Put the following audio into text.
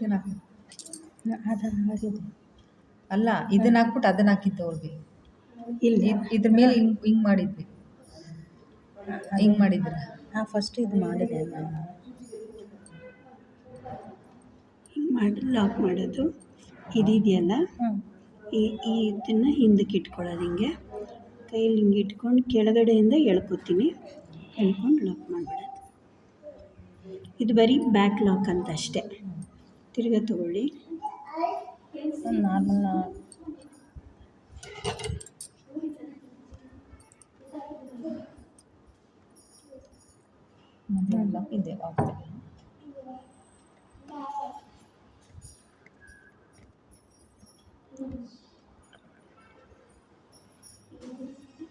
ಇದನ್ನ ಹಾಕಿ. ಆಗಿದೆ. ಅಲ್ಲ ಇದನ್ನ ಹಾಕ್ಬಿಟ್ಟು ಅದನ್ನ ಹಾಕಿದ್ದು ಅವ್ರಿಗೆ. ಇಲ್ಲ ಇದ್ರ ಮೇಲೆ ಹಿಂಗೆ ಮಾಡಿದ್ವಿ. ಹಿಂಗೆ ಮಾಡಿದ್ರೆ ಫಸ್ಟ್ ಇದು ಮಾಡಿದೆ ನಾನು. ಹಿಂಗೆ ಮಾಡಿ ಲಾಕ್ ಮಾಡೋದು ಇದೆಯಲ್ಲ, ಇದನ್ನು ಹಿಂದಕ್ಕೆ ಇಟ್ಕೊಳ್ಳೋದು. ಹಿಂಗೆ ಕೈಯಲ್ಲಿ ಹಿಂಗೆ ಇಟ್ಕೊಂಡು ಕೆಳಗಡೆಯಿಂದ ಎಳ್ಕೊತೀನಿ, ಎಳ್ಕೊಂಡು ಲಾಕ್ ಮಾಡಿಬಿಡೋದು. ಇದು ಬರೀ ಬ್ಯಾಕ್ ಲಾಕ್ ಅಂತ ಅಷ್ಟೇ. ತಿರ್ಗಾ ತಗೊಳ್ಳಿ. ನಾರ್ಮಲ್ ಲಾಕ್ ಇದೆ.